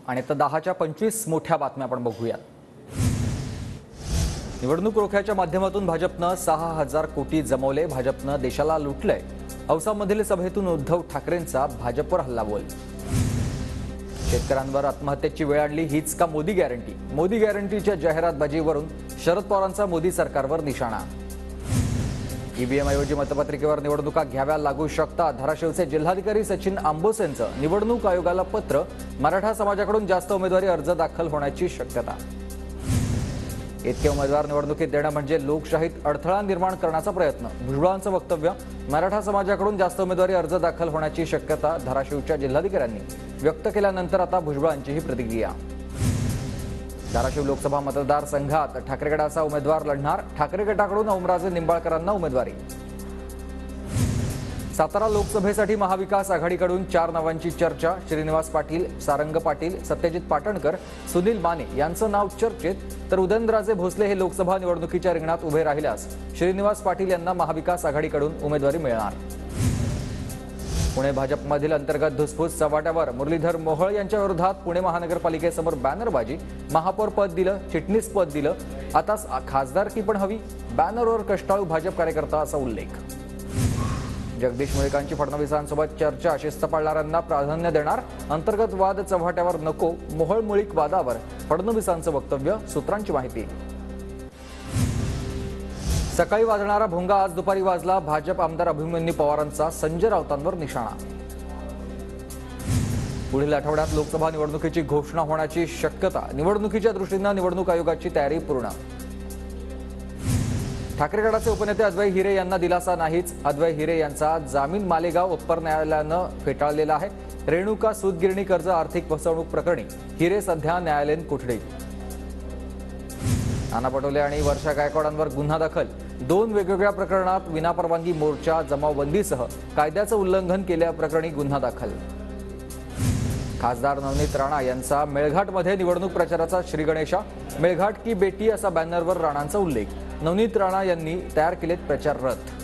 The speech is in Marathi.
आणि आता 10च्या 25 मोठ्या बातम्या आपण बघूया। निवडणूक रोख्याच्या माध्यमातून भाजपनं 6000 कोटी जमवले, भाजपनं देशाला लुटलंय। औसामधील सभेतून उद्धव ठाकरेंचा भाजपवर हल्लाबोल। शेतकऱ्यांवर आत्महत्येची वेळ आणली हीच का मोदी गॅरंटी? मोदी गॅरंटीच्या जाहिरातबाजीवरून शरद पवारांचा मोदी सरकारवर निशाणा। ईव्हीएम ऐवजी मतपत्रिकेवर निवडणुका घ्याव्या लागू शकतात। धाराशिवचे जिल्हाधिकारी सचिन आंबोसेंचं निवडणूक आयोगाला पत्र। मराठा समाजाकडून जास्त उमेदवारी अर्ज दाखल होण्याची शक्यता। इतके उमेदवार निवडणुकीत देणं म्हणजे लोकशाहीत अडथळा निर्माण करण्याचा प्रयत्न। भुजबळांचं वक्तव्य। मराठा समाजाकडून जास्त उमेदवारी अर्ज दाखल होण्याची शक्यता धाराशिवच्या जिल्हाधिकाऱ्यांनी व्यक्त केल्यानंतर आता भुजबळांची ही प्रतिक्रिया। धाराशिव लोकसभा मतदारसंघात ठाकरे गटाचा उमेदवार लढणार। ठाकरे गटाकडून ओमराजे निंबाळकरांना उमेदवारी। सातारा लोकसभेसाठी महाविकास आघाडीकडून 4 नावांची चर्चा। श्रीनिवास पाटील, सारंग पाटील, सत्यजित पाटणकर, सुनील माने यांचं नाव चर्चेत, तर उदयनराजे भोसले हे लोकसभा निवडणुकीच्या रिंगणात उभे राहिल्यास श्रीनिवास पाटील यांना महाविकास आघाडीकडून उमेदवारी मिळणार। पुणे भाजपमधील अंतर्गत धुसफूस चव्हाट्यावर मुरलीधर मोहोळ यांच्या विरोधात पुणे महानगरपालिकेसमोर बॅनरबाजी। महापौर पद दिलं, चिटणीस पद दिलं, आता खासदारकी पण हवी। बॅनरवर कष्टाळू भाजप कार्यकर्ता असा उल्लेख। जगदीश मुळीकांची फडणवीसांसोबत चर्चा। शिस्त पाळणाऱ्यांना प्राधान्य देणार। अंतर्गत वाद चव्हाट्यावर नको। मोहोळ मुळीक वादावर फडणवीसांचं वक्तव्य। सूत्रांची माहिती। सकाळी वाजणारा भोंगा आज दुपारी वाजला। भाजप आमदार अभिमन्यू पवारांचा संजय राऊतांवर निशाणा। पुढील आठवड्यात लोकसभा निवडणुकीची घोषणा होण्याची शक्यता। निवडणुकीच्या दृष्टीने निवडणूक आयोगाची तयारी पूर्ण। ठाकरे गटाचे उपनेते अद्वै हिरे यांना दिलासा नाहीच। अद्वै हिरे यांचा जामीन मालेगाव अप्पर न्यायालयानं फेटाळलेला आहे। रेणुका सूतगिरणी कर्ज आर्थिक फसवणूक प्रकरणी हिरे सध्या न्यायालयीन कोठडीत। नाना पटोले आणि वर्षा गायकवाडांवर गुन्हा दाखल। 2 वेगवेगळ्या प्रकरणात विनापरवानगी मोर्चा जमावबंदीसह कायद्याचं उल्लंघन केल्याप्रकरणी गुन्हा दाखल। खासदार नवनीत राणा यांचा मेळघाटमध्ये निवडणूक प्रचाराचा श्रीगणेशा। मेळघाट की बेटी असा बॅनरवर राणांचा उल्लेख। नवनीत राणा यांनी तयार केलेत प्रचार रथ।